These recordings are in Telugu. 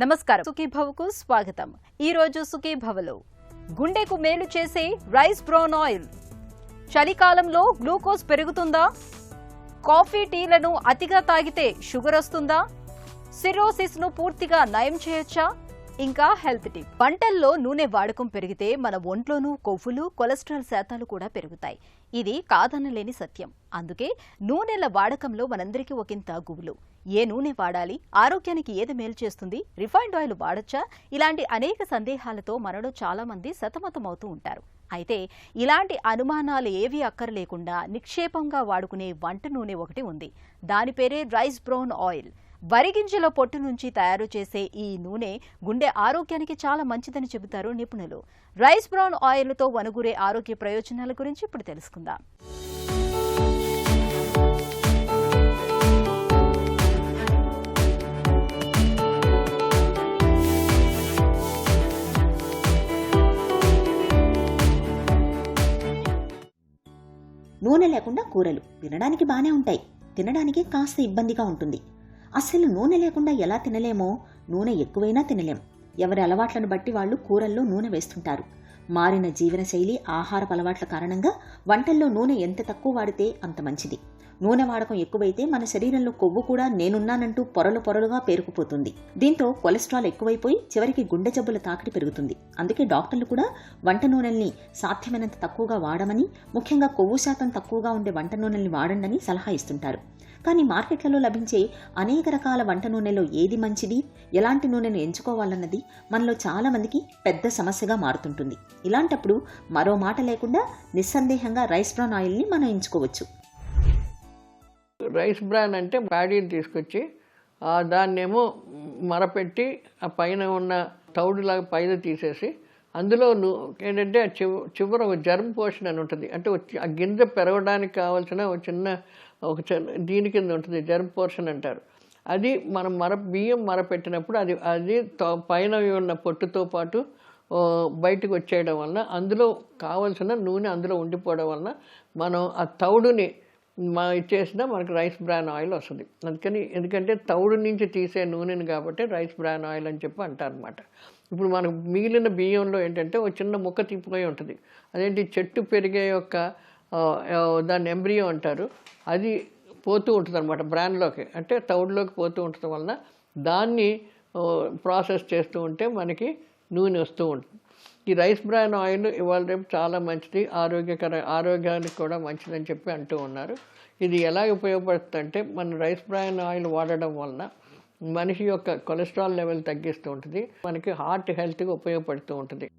నమస్కారం సుఖీభవకు స్వాగతం. ఈ రోజు సుఖీభవలో గుండెకు మేలు చేసే రైస్ బ్రౌన్ ఆయిల్. చలికాలంలో గ్లూకోజ్ పెరుగుతుందా? కాఫీ టీలను అతిగా తాగితే షుగర్ వస్తుందా? సిర్రోసిస్ ను పూర్తిగా నయం చేయొచ్చా? ఇంకా హెల్త్ టిప్. వంటల్లో నూనె వాడకం పెరిగితే మన ఒంట్లోనూ కొవ్వులు, కొలెస్ట్రాల్ శాతాలు కూడా పెరుగుతాయి. ఇది కాదనలేని సత్యం. అందుకే నూనెల వాడకంలో మనందరికీ ఒకంత గుబులు. ఏ నూనె వాడాలి? ఆరోగ్యానికి ఏది మేలు చేస్తుంది? రిఫైన్డ్ ఆయిల్ వాడొచ్చా? ఇలాంటి అనేక సందేహాలతో మనలో చాలా మంది సతమతమవుతూ ఉంటారు. అయితే ఇలాంటి అనుమానాలు ఏవీ అక్కర్లేకుండా నిక్షేపంగా వాడుకునే వంట నూనె ఒకటి ఉంది. దాని పేరే రైస్ బ్రౌన్ ఆయిల్. వరిగింజల పొట్టు నుంచి తయారు చేసే ఈ నూనె గుండె ఆరోగ్యానికి చాలా మంచిదని చెబుతారు నిపుణులు. రైస్ బ్రౌన్ ఆయిల్తో వనగూరే ఆరోగ్య ప్రయోజనాల గురించి ఇప్పుడు తెలుసుకుందాం. నూనె లేకుండా కూరలు వినడానికి బానే ఉంటాయి, తినడానికి కాస్త ఇబ్బందిగా ఉంటుంది. అసలు నూనె లేకుండా ఎలా తినలేమో, నూనె ఎక్కువైనా తినలేం. ఎవరి అలవాట్లను బట్టి వాళ్ళు కూరల్లో నూనె వేస్తుంటారు. మారిన జీవనశైలి, ఆహారపు అలవాట్ల కారణంగా వంటల్లో నూనె ఎంత తక్కువ వాడితే అంత మంచిది. నూనె వాడకం ఎక్కువైతే మన శరీరంలో కొవ్వు కూడా నేనున్నానంటూ పొరలు పొరలుగా పేరుకుపోతుంది. దీంతో కొలెస్ట్రాల్ ఎక్కువైపోయి చివరికి గుండె జబ్బుల తాకిడి పెరుగుతుంది. అందుకే డాక్టర్లు కూడా వంట నూనెల్ని సాధ్యమైనంత తక్కువగా వాడమని, ముఖ్యంగా కొవ్వు శాతం తక్కువగా ఉండే వంట నూనెల్ని వాడండి సలహా ఇస్తుంటారు. కానీ మార్కెట్లలో లభించే అనేక రకాల వంట నూనెలో ఏది మంచిది, ఎలాంటి నూనెను ఎంచుకోవాలన్నది మనలో చాలా మందికి పెద్ద సమస్యగా మారుతుంటుంది. ఇలాంటప్పుడు మరో మాట లేకుండా నిస్సందేహంగా రైస్ బ్రౌన్ ఆయిల్ని మనం ఎంచుకోవచ్చు. రైస్ బ్రాన్ అంటే ప్యాడీని తీసుకొచ్చి దాన్నేమో మరపెట్టి ఆ పైన ఉన్న తౌడులాగా పైన తీసేసి అందులో ఏంటంటే చివర ఒక జర్మ్ పోర్షన్ అని ఉంటుంది. అంటే ఆ గింజ పెరగడానికి కావాల్సిన ఒక దీని కింద ఉంటుంది, జర్మ్ పోర్షన్ అంటారు. అది మనం బియ్యం మరపెట్టినప్పుడు అది పైన ఉన్న పొట్టుతో పాటు బయటకు వచ్చేయడం వలన అందులో కావాల్సిన నూనె అందులో ఉండిపోవడం వలన మనం ఆ తౌడుని ఇచ్చేసినా మనకు రైస్ బ్రాన్ ఆయిల్ వస్తుంది. ఎందుకంటే తౌడు నుంచి తీసే నూనెని కాబట్టి రైస్ బ్రాన్ ఆయిల్ అని చెప్పి అంటారనమాట. ఇప్పుడు మనకు మిగిలిన బియ్యంలో ఏంటంటే ఒక చిన్న ముక్క తిప్పుకొని ఉంటుంది. అదేంటి చెట్టు పెరిగే యొక్క దాన్ని ఎంబ్రియో అంటారు. అది పోతూ ఉంటుంది అనమాట బ్రాన్లోకి, అంటే తౌడులోకి పోతూ ఉండటం వలన దాన్ని ప్రాసెస్ చేస్తూ ఉంటే మనకి నూనె వస్తూ ఉంటుంది. ఈ రైస్ బ్రాన్ ఆయిల్ ఇవాళ రేపు చాలా మంచిది, ఆరోగ్యానికి కూడా మంచిదని చెప్పి అంటూ ఉన్నారు. ఇది ఎలా ఉపయోగపడుతుందంటే మన రైస్ బ్రాన్ ఆయిల్ వాడడం వలన మనిషి యొక్క కొలెస్ట్రాల్ లెవెల్ తగ్గిస్తూ ఉంటుంది, మనకి హార్ట్ హెల్త్కి ఉపయోగపడుతూ ఉంటుంది.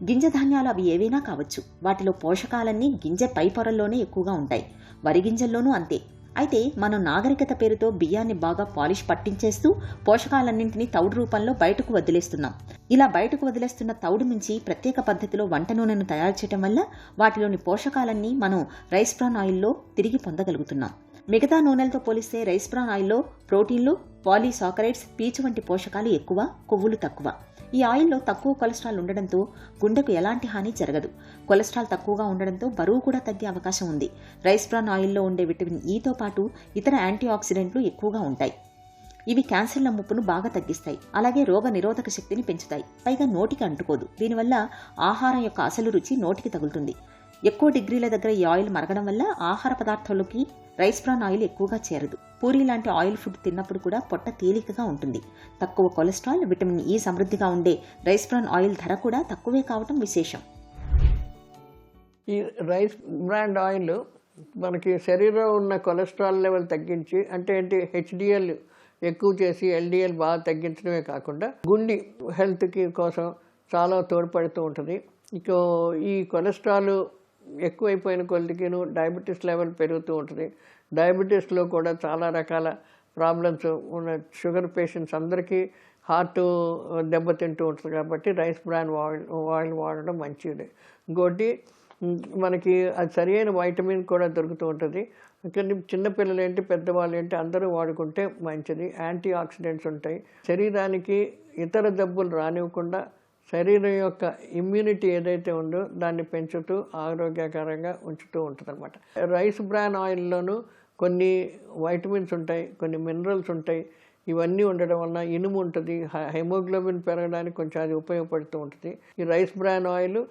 గింజ ధాన్యాలు అవి ఏవైనా కావచ్చు, వాటిలో పోషకాలన్నీ గింజ పై పొరల్లోనే ఎక్కువగా ఉంటాయి. వరి గింజల్లోనూ అంతే. అయితే మనం నాగరికత పేరుతో బియ్యాన్ని బాగా పాలిష్ పట్టించేస్తూ పోషకాలన్నింటినీ తౌడు రూపంలో బయటకు వదిలేస్తున్నాం. ఇలా బయటకు వదిలేస్తున్న తౌడు నుంచి ప్రత్యేక పద్ధతిలో వంట నూనెను తయారు చేయడం వల్ల వాటిలోని పోషకాలన్నీ మనం రైస్ బ్రాన్ ఆయిల్లో తిరిగి పొందగలుగుతున్నాం. మిగతా నూనెలతో పోలిస్తే రైస్ బ్రాన్ ఆయిల్లో ప్రోటీన్లు, పాలీసాకరైడ్స్, పీచు వంటి పోషకాలు ఎక్కువ, కొవ్వులు తక్కువ. ఈ ఆయిల్లో తక్కువ కొలెస్ట్రాల్ ఉండడంతో గుండెకు ఎలాంటి హాని జరగదు. కొలెస్ట్రాల్ తక్కువగా ఉండడంతో బరువు కూడా తగ్గే అవకాశం ఉంది. రైస్ బ్రాన్ ఆయిల్లో ఉండే విటమిన్ ఈతో పాటు ఇతర యాంటీ ఆక్సిడెంట్లు ఎక్కువగా ఉంటాయి. ఇవి క్యాన్సర్ల ముప్పును బాగా తగ్గిస్తాయి. అలాగే రోగ నిరోధక శక్తిని పెంచుతాయి. పైగా నోటికి అంటుకోదు. దీనివల్ల ఆహారం యొక్క అసలు రుచి నోటికి తగులుతుంది. ఎక్కువ డిగ్రీల దగ్గర ఈ ఆయిల్ మరగడం వల్ల ఆహార పదార్థాల్లోకి రైస్ బ్రాన్ ఆయిల్ ఎక్కువగా చేరదు. పూరీ లాంటి ఆయిల్ ఫుడ్ తిన్నప్పుడు కూడా పొట్ట తేలికగా ఉంటుంది. తక్కువ కొలెస్ట్రాల్, విటమిన్ ఈ సమృద్ధిగా ఉండే రైస్ బ్రాన్ ఆయిల్ ధర కూడా తక్కువే కావటం విశేషం. ఈ రైస్ బ్రాన్ ఆయిల్ మనకి శరీరంలో ఉన్న కొలెస్ట్రాల్ లెవెల్ తగ్గించి, అంటే ఏంటి, హెచ్డిఎల్ ఎక్కువ చేసి ఎల్డిఎల్ బాగా తగ్గించడమే కాకుండా గుండె హెల్త్కి కోసం చాలా తోడ్పడుతూ ఉంటుంది. ఇక ఈ కొలెస్ట్రాల్ ఎక్కువైపోయిన కొద్దికిను డయాబెటీస్ లెవెల్ పెరుగుతూ ఉంటుంది. డయాబెటీస్లో కూడా చాలా రకాల ప్రాబ్లమ్స్ ఉన్న షుగర్ పేషెంట్స్ అందరికీ హార్ట్ దెబ్బతింటూ ఉంటుంది. కాబట్టి రైస్ బ్రాన్ ఆయిల్ వాడడం మంచిది. ఇంకోటి మనకి అది సరైన వైటమిన్ కూడా దొరుకుతూ ఉంటుంది. కానీ చిన్నపిల్లలు ఏంటి, పెద్దవాళ్ళు ఏంటి, అందరూ వాడుకుంటే మంచిది. యాంటీ ఆక్సిడెంట్స్ ఉంటాయి. శరీరానికి ఇతర జబ్బులు రానివ్వకుండా శరీరం యొక్క ఇమ్యూనిటీ ఏదైతే ఉందో దాన్ని పెంచుతూ ఆరోగ్యకరంగా ఉంచుతూ ఉంటుంది అనమాట. రైస్ బ్రాన్ ఆయిల్లోనూ కొన్ని వైటమిన్స్ ఉంటాయి, కొన్ని మినరల్స్ ఉంటాయి. ఇవన్నీ ఉండడం వలన ఇనుము ఉంటుంది, హెమోగ్లోబిన్ పెరగడానికి కొంచెం అది ఉపయోగపడుతూ ఉంటుంది. ఈ రైస్ బ్రాన్ ఆయిల్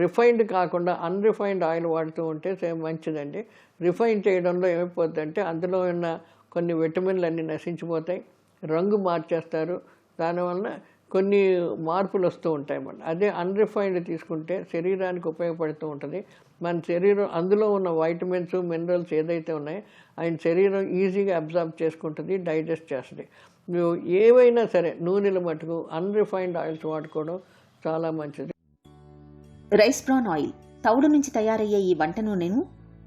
రిఫైన్డ్ కాకుండా అన్రిఫైన్డ్ ఆయిల్ వాడుతూ ఉంటే మంచిదండి. రిఫైన్ చేయడంలో ఏమైపోతుందంటే అందులో ఉన్న కొన్ని విటమిన్లు అన్నీ నశించిపోతాయి, రంగు మార్చేస్తారు, దానివల్ల కొన్ని మార్పులు వస్తూ ఉంటాయి. అదే అన్రిఫైన్డ్ తీసుకుంటే శరీరానికి ఉపయోగపడుతూ ఉంటుంది. మన శరీరం అందులో ఉన్న వైటమిన్స్ మినరల్స్ ఏదైతే ఉన్నాయో ఆయన శరీరం ఈజీగా అబ్జర్వ్ చేసుకుంటుంది, డైజెస్ట్ చేస్తుంది. నువ్వు ఏవైనా సరే నూనెల మటుకు అన్రిఫైన్డ్ ఆయిల్స్ వాడుకోవడం చాలా మంచిది. రైస్ బ్రాన్ ఆయిల్ తౌడు నుంచి తయారయ్యే ఈ వంట నూనెను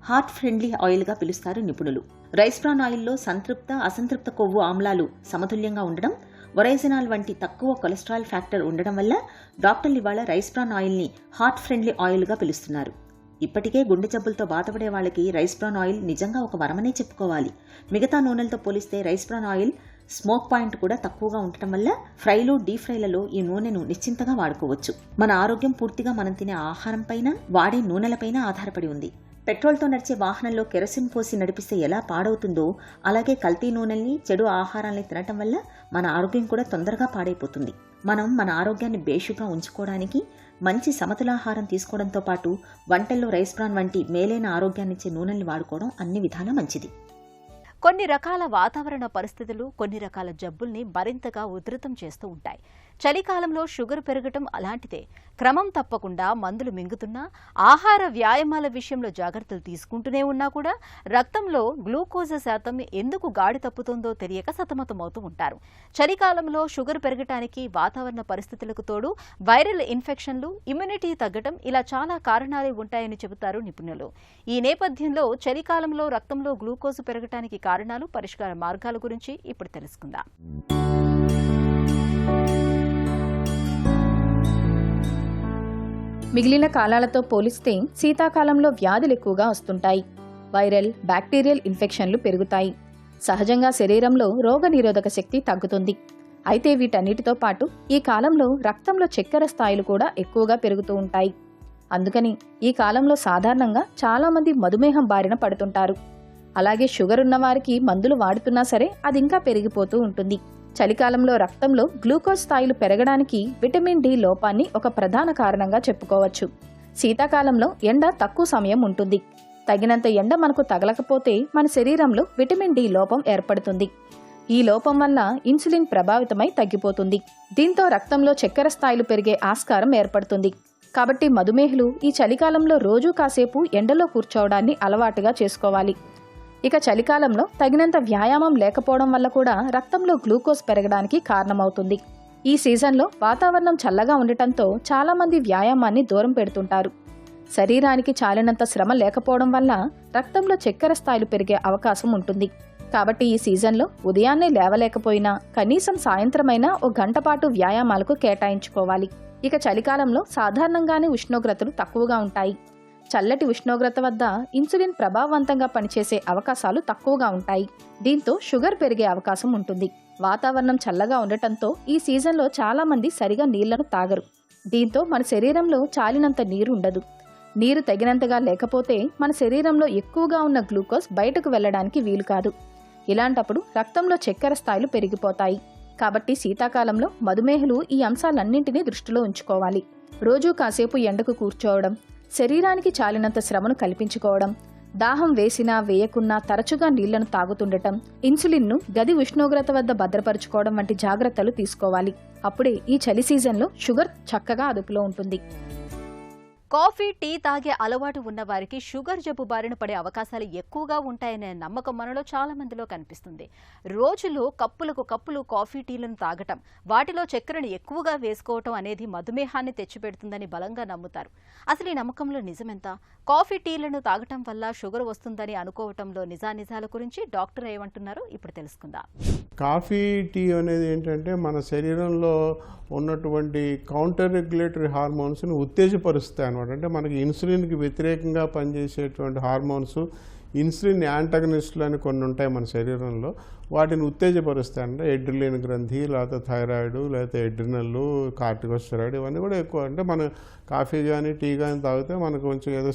హార్ట్ ఫ్రెండ్లీ ఆయిల్గా పిలుస్తారు నిపుణులు. రైస్ బ్రాన్ ఆయిల్లో సంతృప్త అసంతృప్త కొవ్వు ఆమ్లాలు సమతుల్యంగా ఉండడం, ఒరైజినాల్ వంటి తక్కువ కొలెస్ట్రాల్ ఫ్యాక్టర్ ఉండడం వల్ల డాక్టర్లు ఇవాళ రైస్ బ్రాన్ ఆయిల్ని హార్ట్ ఫ్రెండ్లీ ఆయిల్గా పిలుస్తున్నారు. ఇప్పటికే గుండె జబ్బులతో బాధపడే వాళ్ళకి రైస్ బ్రాన్ ఆయిల్ నిజంగా ఒక వరమనే చెప్పుకోవాలి. మిగతా నూనెలతో పోలిస్తే rice bran oil smoke point కూడా తక్కువగా ఉండటం వల్ల ఫ్రైలు, డీప్ ఫ్రైలలో ఈ నూనెను నిశ్చింతగా వాడుకోవచ్చు. మన ఆరోగ్యం పూర్తిగా మనం తినే ఆహారం పైన, వాడే నూనెలపైన ఆధారపడి ఉంది. పెట్రోల్తో నడిచే వాహనంలో కెరసిన్ పోసి నడిపిస్తే ఎలా పాడవుతుందో అలాగే కల్తీ నూనెల్ని, చెడు ఆహారాల్ని తినటం వల్ల మన ఆరోగ్యం కూడా తొందరగా పాడైపోతుంది. మనం మన ఆరోగ్యాన్ని బేషుగా ఉంచుకోవడానికి మంచి సమతులాహారం తీసుకోవడంతో పాటు వంటల్లో రైస్ బ్రాన్ వంటి మేలైన ఆరోగ్యాన్నిచ్చే నూనెల్ని వాడుకోవడం అన్ని విధాలా మంచిది. కొన్ని రకాల వాతావరణ పరిస్థితులు కొన్ని రకాల జబ్బుల్ని మరింతగా ఉధృతం చేస్తూ ఉంటాయి. చలికాలంలో షుగర్ పెరగటం అలాంటిదే. క్రమం తప్పకుండా మందులు మింగుతున్నా, ఆహార వ్యాయామాల విషయంలో జాగ్రత్తలు తీసుకుంటూనే ఉన్నా కూడా రక్తంలో గ్లూకోజ్ శాతం ఎందుకు గాడి తప్పుతుందో తెలియక సతమతమవుతూ ఉంటారు. చలికాలంలో షుగర్ పెరగటానికి వాతావరణ పరిస్థితులకు తోడు వైరల్ ఇన్ఫెక్షన్లు, ఇమ్యూనిటీ తగ్గటం ఇలా చాలా కారణాలే ఉంటాయని చెబుతారు నిపుణులు. ఈ నేపథ్యంలో చలికాలంలో రక్తంలో గ్లూకోజ్ పెరగటానికి కారణాలు, పరిష్కార మార్గాల గురించి ఇప్పుడు తెలుసుకుందాం. మిగిలిన కాలాలతో పోలిస్తే శీతాకాలంలో వ్యాధులు ఎక్కువగా వస్తుంటాయి. వైరల్, బ్యాక్టీరియల్ ఇన్ఫెక్షన్లు పెరుగుతాయి. సహజంగా శరీరంలో రోగనిరోధక శక్తి తగ్గుతుంది. అయితే వీటన్నిటితో పాటు ఈ కాలంలో రక్తంలో చక్కెర స్థాయిలు కూడా ఎక్కువగా పెరుగుతూ ఉంటాయి. అందుకని ఈ కాలంలో సాధారణంగా చాలామంది మధుమేహం బారిన పడుతుంటారు. అలాగే షుగర్ ఉన్నవారికి మందులు వాడుతున్నా సరే అది ఇంకా పెరిగిపోతూ ఉంటుంది. చలికాలంలో రక్తంలో గ్లూకోజ్ స్థాయిలు పెరగడానికి విటమిన్ డి లోపాన్ని ఒక ప్రధాన కారణంగా చెప్పుకోవచ్చు. శీతాకాలంలో ఎండ తక్కువ సమయం ఉంటుంది. తగినంత ఎండ మనకు తగలకపోతే మన శరీరంలో విటమిన్ డి లోపం ఏర్పడుతుంది. ఈ లోపం వల్ల ఇన్సులిన్ ప్రభావితమై తగ్గిపోతుంది. దీంతో రక్తంలో చక్కెర స్థాయిలు పెరిగే ఆస్కారం ఏర్పడుతుంది. కాబట్టి మధుమేహులు ఈ చలికాలంలో రోజూ కాసేపు ఎండలో కూర్చోవడాన్ని అలవాటుగా చేసుకోవాలి. ఇక చలికాలంలో తగినంత వ్యాయామం లేకపోవడం వల్ల కూడా రక్తంలో గ్లూకోజ్ పెరగడానికి కారణమవుతుంది. ఈ సీజన్లో వాతావరణం చల్లగా ఉండటంతో చాలామంది వ్యాయామాన్ని దూరం పెడుతుంటారు. శరీరానికి చాలినంత శ్రమ లేకపోవడం వల్ల రక్తంలో చక్కెర స్థాయిలు పెరిగే అవకాశం ఉంటుంది. కాబట్టి ఈ సీజన్లో ఉదయాన్నే లేవలేకపోయినా కనీసం సాయంత్రమైనా ఓ గంట పాటు వ్యాయామాలకు కేటాయించుకోవాలి. ఇక చలికాలంలో సాధారణంగానే ఉష్ణోగ్రతలు తక్కువగా ఉంటాయి. చల్లటి ఉష్ణోగ్రత వద్ద ఇన్సులిన్ ప్రభావవంతంగా పనిచేసే అవకాశాలు తక్కువగా ఉంటాయి. దీంతో షుగర్ పెరిగే అవకాశం ఉంటుంది. వాతావరణం చల్లగా ఉండటంతో ఈ సీజన్లో చాలా మంది సరిగా నీళ్లను తాగరు. దీంతో మన శరీరంలో చాలినంత నీరు ఉండదు. నీరు తగినంతగా లేకపోతే మన శరీరంలో ఎక్కువగా ఉన్న గ్లూకోజ్ బయటకు వెళ్లడానికి వీలు కాదు. ఇలాంటప్పుడు రక్తంలో చక్కెర స్థాయిలు పెరిగిపోతాయి. కాబట్టి శీతాకాలంలో మధుమేహులు ఈ అంశాలన్నింటినీ దృష్టిలో ఉంచుకోవాలి. రోజూ కాసేపు ఎండకు కూర్చోవడం, శరీరానికి చాలినంత శ్రమను కల్పించుకోవడం, దాహం వేసినా వేయకున్నా తరచుగా నీళ్లను తాగుతుండటం, ఇన్సులిన్ను గది ఉష్ణోగ్రత వద్ద భద్రపరుచుకోవడం వంటి జాగ్రత్తలు తీసుకోవాలి. అప్పుడే ఈ చలి సీజన్లో షుగర్ చక్కగా అదుపులో ఉంటుంది. కాఫీ, టీ తాగే అలవాటు ఉన్న వారికి షుగర్ జబ్బు బారిన పడే అవకాశాలు ఎక్కువగా ఉంటాయనే నమ్మకం మనలో చాలా మందిలో కనిపిస్తుంది. రోజులో కప్పులకు కప్పులు కాఫీ, టీలను తాగటం, వాటిలో చక్కెరను ఎక్కువగా వేసుకోవటం అనేది మధుమేహాన్ని తెచ్చిపెడుతుందని బలంగా నమ్ముతారు. అసలు ఈ నమ్మకంలో నిజమెంత? కాఫీ, టీలను తాగటం వల్ల షుగర్ వస్తుందని అనుకోవటంలో నిజానిజాల గురించి డాక్టర్ ఏమంటున్నారో ఇప్పుడు తెలుసుకుందాం. కాఫీ, టీ అనేది ఏంటంటే మన శరీరంలో ఉన్నటువంటి కౌంటర్ రెగ్యులేటరీ హార్మోన్స్ని ఉత్తేజపరుస్తాయి అన్నమాట. అంటే మనకి ఇన్సులిన్కి వ్యతిరేకంగా పనిచేసేటువంటి హార్మోన్స్, ఇన్సులిన్ యాంటగనిస్టులు అని కొన్ని ఉంటాయి మన శరీరంలో, వాటిని ఉత్తేజపరుస్తాయి. అంటే ఎడ్రిలిన్ గ్రంథి, లేకపోతే థైరాయిడ్, లేకపోతే ఎడ్రినల్, కార్టికోస్టెరాయిడ్, ఇవన్నీ కూడా ఎక్కువ. అంటే మన కాఫీ కానీ టీ కానీ తాగితే మనకు కొంచెం ఏదో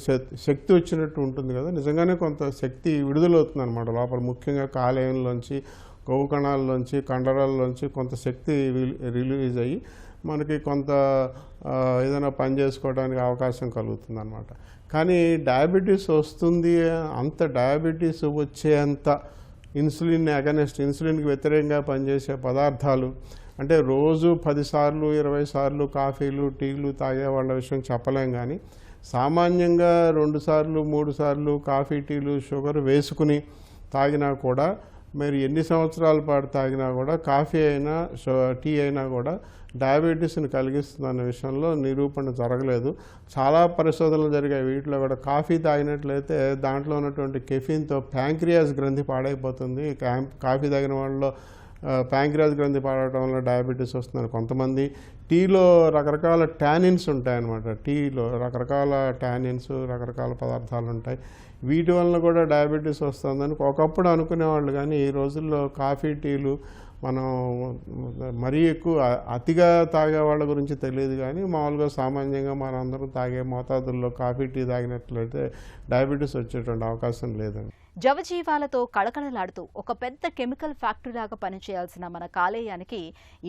శక్తి వచ్చినట్టు ఉంటుంది కదా, నిజంగానే కొంత శక్తి విడుదలవుతుంది అనమాట లోపల, ముఖ్యంగా కాలేయంలోంచి కొవ్వు కణాల్లోంచి కండరాల్లోంచి కొంత శక్తి రిలీజ్ అయ్యి మనకి కొంత ఏదైనా పని చేసుకోవడానికి అవకాశం కలుగుతుంది అనమాట. కానీ డయాబెటీస్ వస్తుంది, అంత డయాబెటీస్ వచ్చేంత ఇన్సులిన్ అగనెస్ట్, ఇన్సులిన్కి వ్యతిరేకంగా పనిచేసే పదార్థాలు అంటే రోజు 10 సార్లు 20 సార్లు కాఫీలు టీలు తాగే వాళ్ళ విషయం చెప్పలేం. కానీ సామాన్యంగా 2 సార్లు 3 సార్లు కాఫీ టీలు షుగర్ వేసుకుని తాగినా కూడా, మరి ఎన్ని సంవత్సరాల పాటు తాగినా కూడా, కాఫీ అయినా టీ అయినా కూడా డయాబెటీస్ని కలిగిస్తుందన్న విషయంలో నిరూపణ జరగలేదు. చాలా పరిశోధనలు జరిగాయి. వీటిలో కూడా కాఫీ తాగినట్లయితే దాంట్లో ఉన్నటువంటి కెఫీన్తో ప్యాంక్రియాస్ గ్రంథి పాడైపోతుంది. కాఫీ తాగిన వాళ్ళలో ప్యాంక్రియాస్ గ్రంథి పాడటం వల్ల డయాబెటీస్ వస్తుందని కొంతమంది. టీలో రకరకాల టానిన్స్ ఉంటాయన్నమాట. టీలో రకరకాల టానిన్స్, రకరకాల పదార్థాలు ఉంటాయి. వీటి వలన కూడా డయాబెటీస్ వస్తుందని ఒకప్పుడు అనుకునేవాళ్ళు. కానీ ఈ రోజుల్లో కాఫీ టీలు మనం మరీ ఎక్కువ అతిగా తాగే వాళ్ళ గురించి తెలియదు. కానీ మామూలుగా సామాన్యంగా మనందరం తాగే మోతాదుల్లో కాఫీ టీ తాగినట్లయితే డయాబెటీస్ వచ్చేటువంటి అవకాశం లేదండి. జవజీవాలతో కళకళలాడుతూ ఒక పెద్ద కెమికల్ ఫ్యాక్టరీ లాగా పనిచేయాల్సిన మన కాలేయానికి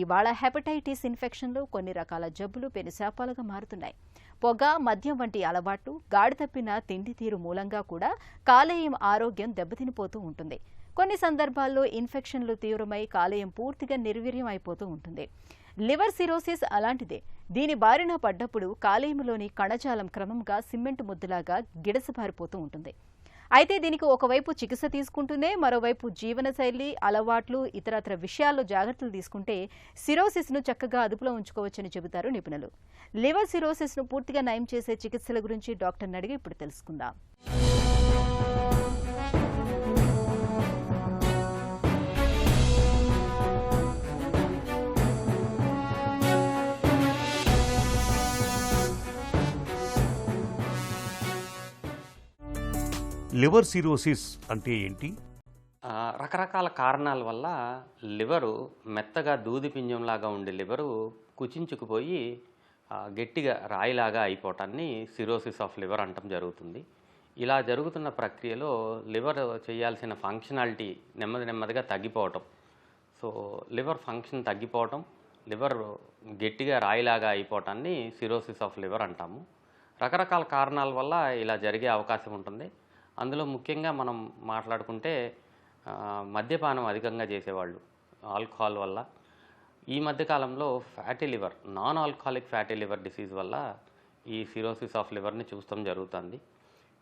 ఇవాళ హెపటైటిస్ ఇన్ఫెక్షన్లు, కొన్ని రకాల జబ్బులు పెనుశాపాలుగా మారుతున్నాయి. పొగ, మద్యం వంటి అలవాట్లు, గాడి తప్పిన తిండి తీరు మూలంగా కూడా కాలేయం ఆరోగ్యం దెబ్బతినిపోతూ ఉంటుంది. కొన్ని సందర్భాల్లో ఇన్ఫెక్షన్లు తీవ్రమై కాలేయం పూర్తిగా నిర్వీర్యం అయిపోతూ ఉంటుంది. లివర్ సిరోసిస్ అలాంటిదే. దీని బారిన పడ్డప్పుడు కాలేయంలోని కణజాలం క్రమంగా సిమెంట్ ముద్దలాగా గిడసబారిపోతూ ఉంటుంది. అయితే దీనికి ఒకవైపు చికిత్స తీసుకుంటూనే మరోవైపు జీవనశైలి, అలవాట్లు, ఇతరత్ర విషయాల్లో జాగ్రత్తలు తీసుకుంటే సిరోసిస్ను చక్కగా అదుపులో ఉంచుకోవచ్చని చెబుతారు నిపుణులు. లివర్ సిరోసిస్ను పూర్తిగా నయం చేసే చికిత్సల గురించి డాక్టర్ని అడిగి ఇప్పుడు తెలుసుకుందాం. లివర్ సిరోసిస్ అంటే ఏంటి? రకరకాల కారణాల వల్ల లివరు మెత్తగా దూది పింజంలాగా ఉండే లివరు కుచించుకుపోయి గట్టిగా రాయిలాగా అయిపోవటాన్ని సిరోసిస్ ఆఫ్ లివర్ అంటం జరుగుతుంది. ఇలా జరుగుతున్న ప్రక్రియలో లివర్ చేయాల్సిన ఫంక్షనాలిటీ నెమ్మదిగా తగ్గిపోవటం, సో లివర్ ఫంక్షన్ తగ్గిపోవటం, లివర్ గట్టిగా రాయిలాగా అయిపోవటాన్ని సిరోసిస్ ఆఫ్ లివర్ అంటాము. రకరకాల కారణాల వల్ల ఇలా జరిగే అవకాశం ఉంటుంది. అందులో ముఖ్యంగా మనం మాట్లాడుకుంటే మద్యపానం అధికంగా చేసేవాళ్ళు, ఆల్కహాల్ వల్ల, ఈ మధ్యకాలంలో fatty liver, non alcoholic fatty liver disease వల్ల ఈ సిరోసిస్ ఆఫ్ లివర్ని చూస్తాం జరుగుతుంది.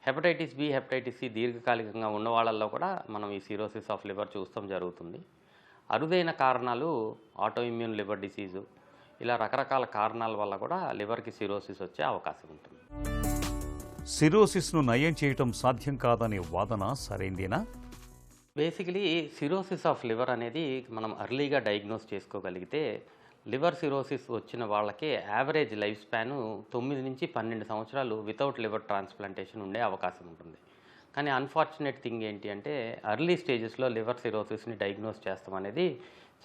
హెపటైటిస్ బి, హెపటైటిస్ సి దీర్ఘకాలికంగా ఉన్న వాళ్ళల్లో కూడా మనం ఈ సిరోసిస్ ఆఫ్ లివర్ చూస్తాం జరుగుతుంది. అరుదైన కారణాలు ఆటోఇమ్యూన్ లివర్ డిసీజు, ఇలా రకరకాల కారణాల వల్ల కూడా లివర్కి సిరోసిస్ వచ్చే అవకాశం ఉంటుంది. సిరోసిస్ను నయం చేయటం సాధ్యం కాదనే వాదన సరైందేనా? బేసికలీ సిరోసిస్ ఆఫ్ లివర్ అనేది మనం అర్లీగా డయాగ్నోస్ చేసుకోగలిగితే లివర్ సిరోసిస్ వచ్చిన వాళ్ళకే యావరేజ్ లైఫ్ స్పాన్ 9 నుంచి 12 సంవత్సరాలు వితౌట్ లివర్ ట్రాన్స్ప్లాంటేషన్ ఉండే అవకాశం ఉంటుంది. కానీ అన్ఫార్చునేట్ థింగ్ ఏంటి అంటే అర్లీ స్టేజెస్లో లివర్ సిరోసిస్ని డయాగ్నోస్ చేస్తాం అనేది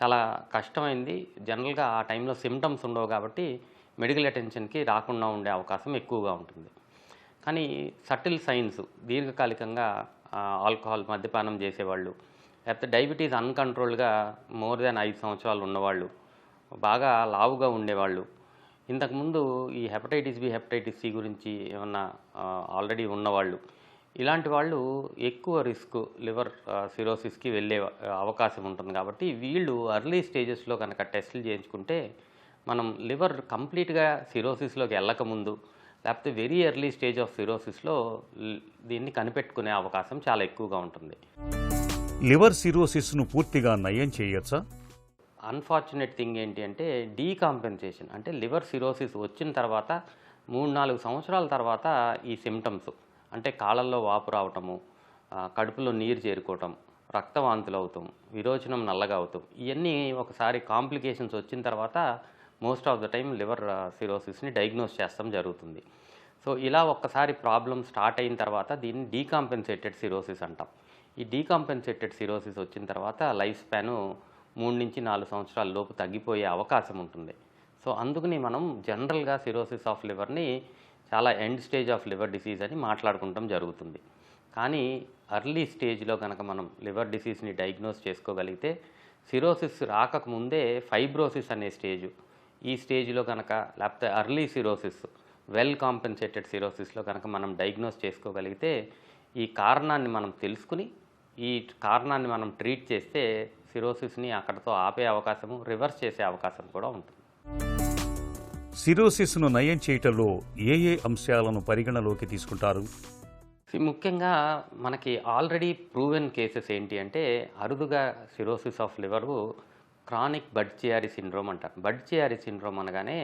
చాలా కష్టమైంది. జనరల్గా ఆ టైంలో సిమ్టమ్స్ ఉండవు కాబట్టి మెడికల్ అటెన్షన్కి రాకుండా ఉండే అవకాశం ఎక్కువగా ఉంటుంది. కానీ సటిల్ సైన్స్, దీర్ఘకాలికంగా ఆల్కహాల్ మద్యపానం చేసేవాళ్ళు, లేకపోతే డయాబెటీస్ అన్కంట్రోల్డ్గా మోర్ దాన్ 5 సంవత్సరాలు ఉన్నవాళ్ళు, బాగా లావుగా ఉండేవాళ్ళు, ఇంతకుముందు ఈ హెపటైటిస్ బి, హెపటైటిస్ సి గురించి ఏమన్నా ఆల్రెడీ ఉన్నవాళ్ళు, ఇలాంటి వాళ్ళు ఎక్కువ రిస్క్ లివర్ సిరోసిస్కి వెళ్ళే అవకాశం ఉంటుంది. కాబట్టి వీళ్ళు అర్లీ స్టేజెస్లో కనుక టెస్టులు చేయించుకుంటే మనం లివర్ కంప్లీట్గా సిరోసిస్లోకి వెళ్ళకముందు, లేకపోతే వెరీ ఎర్లీ స్టేజ్ ఆఫ్ సిరోసిస్లో దీన్ని కనిపెట్టుకునే అవకాశం చాలా ఎక్కువగా ఉంటుంది. లివర్ సిరోసిస్ను పూర్తిగా నయం చేయొచ్చా? అన్ఫార్చునేట్ థింగ్ ఏంటి అంటే డీకాంపెన్సేషన్, అంటే లివర్ సిరోసిస్ వచ్చిన తర్వాత 3-4 సంవత్సరాల తర్వాత ఈ సిమ్టమ్స్ అంటే కాళ్ళల్లో వాపు రావటము, కడుపులో నీరు చేరుకోవటం, రక్తవాంతులు అవుతాం, విరోచనం నల్లగా అవుతాం, ఇవన్నీ ఒకసారి కాంప్లికేషన్స్ వచ్చిన తర్వాత most of the time liver సిరోసిస్ని డయాగ్నోస్ చేస్తాం జరుగుతుంది. సో ఇలా ఒక్కసారి ప్రాబ్లం స్టార్ట్ అయిన తర్వాత దీన్ని డీకాంపెన్సేటెడ్ సిరోసిస్ అంటాం. ఈ డీకాంపెన్సేటెడ్ సిరోసిస్ వచ్చిన తర్వాత లైఫ్ స్పాను 3 నుంచి 4 సంవత్సరాల లోపు తగ్గిపోయే అవకాశం ఉంటుంది. సో అందుకని మనం జనరల్గా సిరోసిస్ ఆఫ్ లివర్ని చాలా end stage of liver disease అని మాట్లాడుకుంటాం జరుగుతుంది. కానీ అర్లీ స్టేజ్లో కనుక మనం లివర్ డిసీజ్ని డయాగ్నోస్ చేసుకోగలిగితే సిరోసిస్ రాకముందే ఫైబ్రోసిస్ అనే స్టేజ్, ఈ స్టేజ్లో కనుక లేకపోతే అర్లీ సిరోసిస్, వెల్ కాంపెన్సేటెడ్ సిరోసిస్లో కనుక మనం డయాగ్నోస్ చేసుకోగలిగితే ఈ కారణాన్ని మనం తెలుసుకుని ఈ కారణాన్ని మనం ట్రీట్ చేస్తే సిరోసిస్ని అక్కడితో ఆపే అవకాశము, రివర్స్ చేసే అవకాశం కూడా ఉంటుంది. సిరోసిస్ను నయం చేయటంలో ఏ ఏ అంశాలను పరిగణలోకి తీసుకుంటారు? ముఖ్యంగా మనకి ఆల్రెడీ ప్రూవెన్ కేసెస్ ఏంటి అంటే, అరుదుగా cirrhosis of liver chronic Budd Chiari syndrome అంటారు. బడ్చియారి సిండ్రోమ్ అనగానే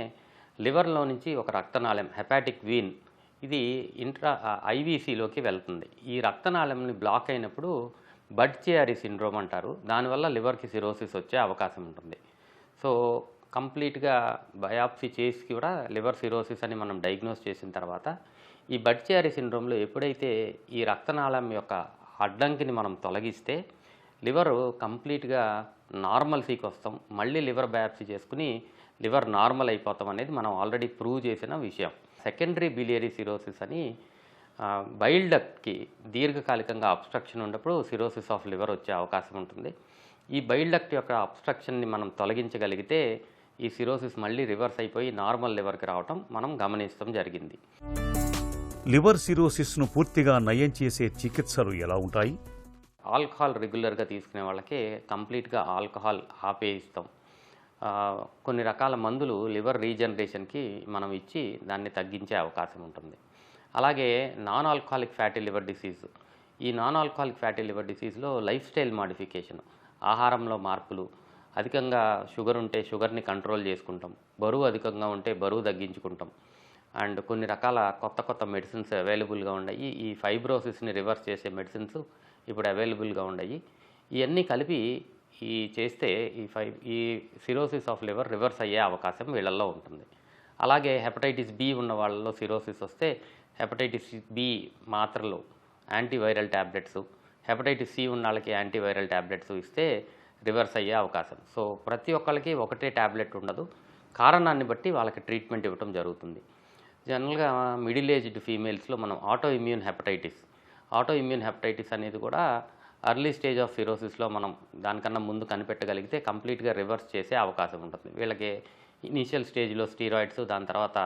లివర్లో నుంచి ఒక రక్తనాళం, హెపాటిక్ వీన్, ఇది ఐవీసీలోకి వెళ్తుంది. ఈ రక్తనాళంని బ్లాక్ అయినప్పుడు బడ్చియారి సిండ్రోమ్ అంటారు. దానివల్ల లివర్కి సిరోసిస్ వచ్చే అవకాశం ఉంటుంది. సో కంప్లీట్గా బయాప్సీ చేసి కూడా లివర్ సిరోసిస్ అని మనం డయాగ్నోస్ చేసిన తర్వాత ఈ బడ్చియారి సిండ్రోమ్లో ఎప్పుడైతే ఈ రక్తనాళం యొక్క అడ్డంకిని మనం తొలగిస్తే లివరు కంప్లీట్గా నార్మల్సీకి వస్తాం, మళ్ళీ లివర్ బయాప్సీ చేసుకుని లివర్ నార్మల్ అయిపోతాం అనేది మనం ఆల్రెడీ ప్రూవ్ చేసిన విషయం. సెకండరీ బిలియరీ సిరోసిస్ అని బైల్ డక్ట్కి దీర్ఘకాలికంగా అబ్స్ట్రక్షన్ ఉన్నప్పుడు సిరోసిస్ ఆఫ్ లివర్ వచ్చే అవకాశం ఉంటుంది. ఈ బైల్ డక్ట్ యొక్క అబ్స్ట్రక్షన్ని మనం తొలగించగలిగితే ఈ సిరోసిస్ మళ్ళీ రివర్స్ అయిపోయి నార్మల్ లివర్కి రావటం మనం గమనించడం జరిగింది. లివర్ సిరోసిస్ను పూర్తిగా నయం చేసే చికిత్సలు ఎలా ఉంటాయి? ఆల్కహాల్ రెగ్యులర్గా తీసుకునే వాళ్ళకి కంప్లీట్గా ఆల్కహాల్ ఆపేయిస్తాం. కొన్ని రకాల మందులు లివర్ రీజనరేషన్కి మనం ఇచ్చి దాన్ని తగ్గించే అవకాశం ఉంటుంది. అలాగే non alcoholic fatty liver disease, ఈ నాన్ ఆల్కహాలిక్ ఫ్యాటీ లివర్ డిసీజ్లో లైఫ్ స్టైల్ మాడిఫికేషన్, ఆహారంలో మార్పులు, అధికంగా షుగర్ ఉంటే షుగర్ని కంట్రోల్ చేసుకుంటాం, బరువు అధికంగా ఉంటే బరువు తగ్గించుకుంటాం, అండ్ కొన్ని రకాల కొత్త కొత్త మెడిసిన్స్ అవైలబుల్గా ఉన్నాయి. ఈ ఫైబ్రోసిస్ని రివర్స్ చేసే మెడిసిన్స్ ఇప్పుడు అవైలబుల్గా ఉన్నాయి. ఇవన్నీ కలిపి చేస్తే ఈ సిరోసిస్ ఆఫ్ లివర్ రివర్స్ అయ్యే అవకాశం వీళ్ళల్లో ఉంటుంది. అలాగే హెపటైటిస్ బి ఉన్న వాళ్ళలో సిరోసిస్ వస్తే హెపటైటిస్ బి మాత్రలు, యాంటీవైరల్ ట్యాబ్లెట్స్, హెపటైటిస్ సి ఉన్న వాళ్ళకి యాంటీవైరల్ ట్యాబ్లెట్స్ ఇస్తే రివర్స్ అయ్యే అవకాశం. సో ప్రతి ఒక్కరికి ఒకటే ట్యాబ్లెట్ ఉండదు, కారణాన్ని బట్టి వాళ్ళకి ట్రీట్మెంట్ ఇవ్వడం జరుగుతుంది. జనరల్గా మిడిల్ ఏజ్డ్ ఫీమేల్స్లో మనం ఆటో ఇమ్యూన్ హెపటైటిస్ అనేది కూడా అర్లీ స్టేజ్ ఆఫ్ సిరోసిస్లో మనం దానికన్నా ముందు కనిపెట్టగలిగితే కంప్లీట్గా రివర్స్ చేసే అవకాశం ఉంటుంది. వీళ్ళకి ఇనీషియల్ స్టేజ్లో స్టీరాయిడ్స్, దాని తర్వాత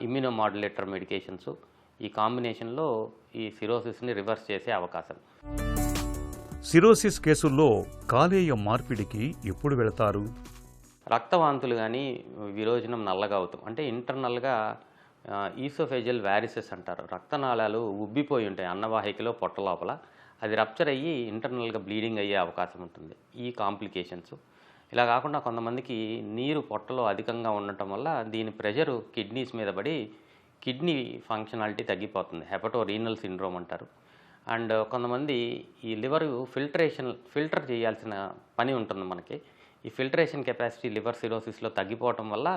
ఇమ్యూనోమాడ్యులేటర్ మెడికేషన్స్, ఈ కాంబినేషన్లో ఈ సిరోసిస్ని రివర్స్ చేసే అవకాశం. సిరోసిస్ కేసుల్లో కాలేయ మార్పిడికి ఎప్పుడు వెళతారు? రక్తవాంతులు కానీ విరోచనం నల్లగా అవుతాం అంటే ఇంటర్నల్గా ఈసోఫేజియల్ వ్యారిసెస్ అంటారు. రక్తనాళాలు ఉబ్బిపోయి ఉంటాయి అన్నవాహికలో, పొట్ట లోపల, అది రప్చర్ అయ్యి ఇంటర్నల్గా బ్లీడింగ్ అయ్యే అవకాశం ఉంటుంది. ఈ కాంప్లికేషన్స్ ఇలా కాకుండా కొంతమందికి నీరు పొట్టలో అధికంగా ఉండటం వల్ల దీని ప్రెషరు కిడ్నీస్ మీద పడి కిడ్నీ ఫంక్షనాలిటీ తగ్గిపోతుంది, హెపటోరీనల్ సిండ్రోమ్ అంటారు. అండ్ కొంతమంది ఈ లివర్ ఫిల్టర్ చేయాల్సిన పని ఉంటుంది మనకి. ఈ ఫిల్టరేషన్ కెపాసిటీ లివర్ సిరోసిస్లో తగ్గిపోవటం వల్ల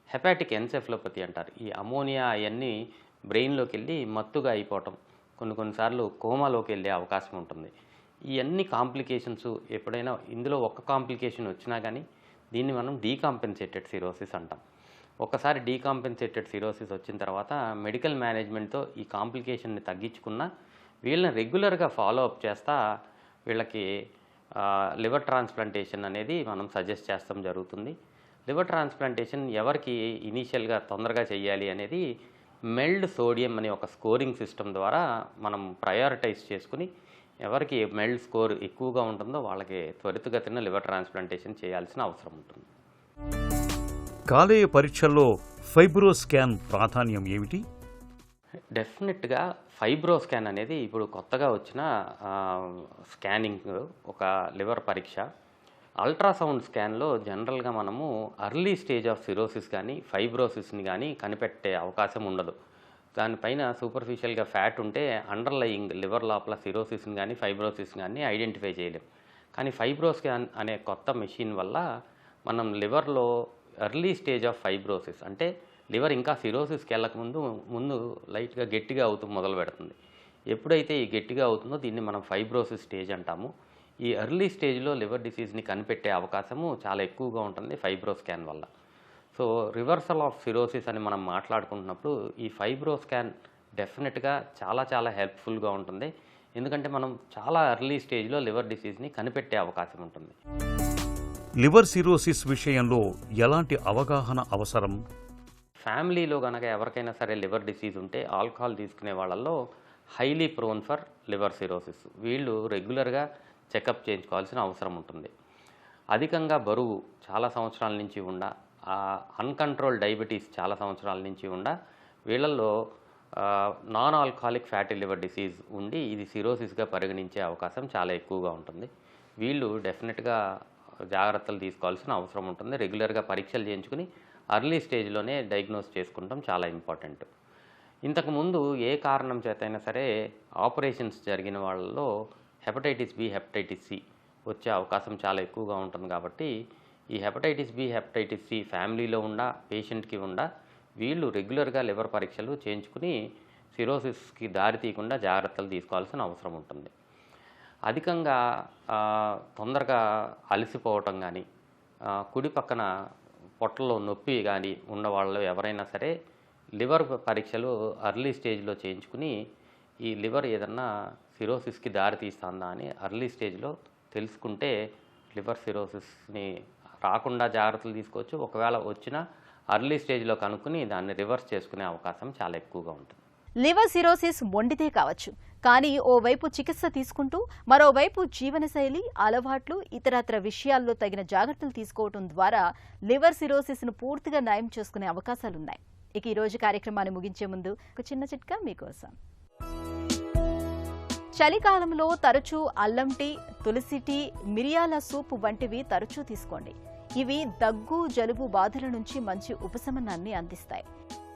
హెపాటిక్ ఎన్సెఫలోపతి అంటారు. ఈ అమోనియా అవన్నీ బ్రెయిన్లోకి వెళ్ళి మత్తుగా అయిపోవటం, కొన్నిసార్లు కోమాలోకి వెళ్ళే అవకాశం ఉంటుంది. ఈ అన్ని కాంప్లికేషన్స్ ఎప్పుడైనా ఇందులో ఒక కాంప్లికేషన్ వచ్చినా కానీ దీన్ని మనం డీకాంపెన్సేటెడ్ సిరోసిస్ అంటాం. ఒక్కసారి డీకాంపెన్సేటెడ్ సిరోసిస్ వచ్చిన తర్వాత మెడికల్ మేనేజ్మెంట్తో ఈ కాంప్లికేషన్ని తగ్గించుకున్న వీళ్ళని రెగ్యులర్గా ఫాలో అప్ చేస్తా వీళ్ళకి లివర్ ట్రాన్స్ప్లాంటేషన్ అనేది మనం సజెస్ట్ చేస్తాం జరుగుతుంది. లివర్ ట్రాన్స్ప్లాంటేషన్ ఎవరికి ఇనీషియల్గా తొందరగా చేయాలి అనేది మెల్డ్ సోడియం అనే ఒక స్కోరింగ్ సిస్టమ్ ద్వారా మనం ప్రయారిటైజ్ చేసుకుని ఎవరికి మెల్డ్ స్కోర్ ఎక్కువగా ఉంటుందో వాళ్ళకి త్వరితగతిన లివర్ ట్రాన్స్ప్లాంటేషన్ చేయాల్సిన అవసరం ఉంటుంది. కాలేయ పరీక్షల్లో ఫైబ్రోస్కాన్ ప్రాధాన్యం ఏమిటి? డెఫినెట్గా ఫైబ్రోస్కాన్ అనేది ఇప్పుడు కొత్తగా వచ్చిన స్కానింగ్ ఒక లివర్ పరీక్ష. అల్ట్రాసౌండ్ స్కాన్లో జనరల్గా మనము అర్లీ స్టేజ్ ఆఫ్ సిరోసిస్ కానీ ఫైబ్రోసిస్ని కానీ కనిపెట్టే అవకాశం ఉండదు. దానిపైన సూపర్ఫిషియల్గా ఫ్యాట్ ఉంటే అండర్లయింగ్ లివర్ లోపల సిరోసిస్ని కానీ ఫైబ్రోసిస్ని కానీ ఐడెంటిఫై చేయలేం. కానీ ఫైబ్రోస్కాన్ అనే కొత్త మెషిన్ వల్ల మనం లివర్లో ఎర్లీ స్టేజ్ ఆఫ్ ఫైబ్రోసిస్ అంటే లివర్ ఇంకా సిరోసిస్కి ముందు లైట్గా గట్టిగా అవుతూ మొదలు పెడుతుంది. ఎప్పుడైతే ఈ గట్టిగా అవుతుందో దీన్ని మనం ఫైబ్రోసిస్ స్టేజ్ అంటాము. ఈ ఎర్లీ స్టేజ్లో లివర్ డిసీజ్ని కనిపెట్టే అవకాశము చాలా ఎక్కువగా ఉంటుంది ఫైబ్రోస్కాన్ వల్ల. సో రివర్సల్ ఆఫ్ సిరోసిస్ అని మనం మాట్లాడుకుంటున్నప్పుడు ఈ ఫైబ్రోస్కాన్ డెఫినెట్గా చాలా హెల్ప్ఫుల్గా ఉంటుంది. ఎందుకంటే మనం చాలా ఎర్లీ స్టేజ్లో లివర్ డిసీజ్ని కనిపెట్టే అవకాశం ఉంటుంది. లివర్ సిరోసిస్ విషయంలో ఎలాంటి అవగాహన అవసరం? ఫ్యామిలీలో కనుక ఎవరికైనా సరే లివర్ డిసీజ్ ఉంటే ఆల్కహాల్ తీసుకునే వాళ్ళల్లో highly prone for liver cirrhosis. వీళ్ళు రెగ్యులర్గా చెకప్ చేయించుకోవాల్సిన అవసరం ఉంటుంది. అధికంగా బరువు చాలా సంవత్సరాల నుంచి ఉండ, అన్కంట్రోల్ డయాబెటీస్ చాలా సంవత్సరాల నుంచి ఉండ, వీళ్ళల్లో non alcoholic fatty liver disease ఉండి ఇది సిరోసిస్గా పరిగణించే అవకాశం చాలా ఎక్కువగా ఉంటుంది. వీళ్ళు డెఫినెట్గా జాగ్రత్తలు తీసుకోవాల్సిన అవసరం ఉంటుంది. రెగ్యులర్గా పరీక్షలు చేయించుకుని అర్లీ స్టేజ్లోనే డయాగ్నోస్ చేసుకుంటాం చాలా ఇంపార్టెంట్. ఇంతకుముందు ఏ కారణం చేతైనా సరే ఆపరేషన్స్ జరిగిన వాళ్ళలో హెపటైటిస్ బి, హెపటైటిస్ సి వచ్చే అవకాశం చాలా ఎక్కువగా ఉంటుంది. కాబట్టి ఈ హెపటైటిస్ బి, హెపటైటిస్ సి ఫ్యామిలీలో ఉన్న పేషెంట్కి వీళ్ళు రెగ్యులర్గా లివర్ పరీక్షలు చేయించుకుని సిరోసిస్కి దారి తీయకుండా జాగ్రత్తలు తీసుకోవాల్సిన అవసరం ఉంటుంది. అధికంగా తొందరగా అలసిపోవటం కానీ, కుడి పక్కన పొట్టలో నొప్పి కానీ ఉన్న వాళ్ళు ఎవరైనా సరే లివర్ పరీక్షలు అర్లీ స్టేజ్లో చేయించుకుని ఈ లివర్ ఏదన్నా సిరోసిస్కి దారి తీస్తుందా అని అర్లీ స్టేజ్లో తెలుసుకుంటే లివర్ సిరోసిస్ని రాకుండా జాగ్రత్తలు తీసుకోవచ్చు. ఒకవేళ వచ్చినా అర్లీ స్టేజ్లో కనుక్కుని దాన్ని రివర్స్ చేసుకునే అవకాశం చాలా ఎక్కువగా ఉంటుంది. లివర్ సిరోసిస్ మొండితే కావచ్చు, కానీ ఓవైపు చికిత్స తీసుకుంటూ మరోవైపు జీవనశైలి, అలవాట్లు, ఇతరత్ర విషయాల్లో తగిన జాగ్రత్తలు తీసుకోవడం ద్వారా లివర్ సిరోసిస్ను పూర్తిగా నయం చేసుకునే అవకాశాలున్నాయి. ఇక ఈ రోజు కార్యక్రమాన్ని ముగించే ముందు ఒక చిన్న చిట్కా మీకోసం. చలికాలంలో తరచూ అల్లం టీ, తులసి టీ, మిరియాల సూప్ వంటివి తరచూ తీసుకోండి. ఇవి దగ్గు, జలుబు బాధల నుంచి మంచి ఉపశమనాన్ని అందిస్తాయి.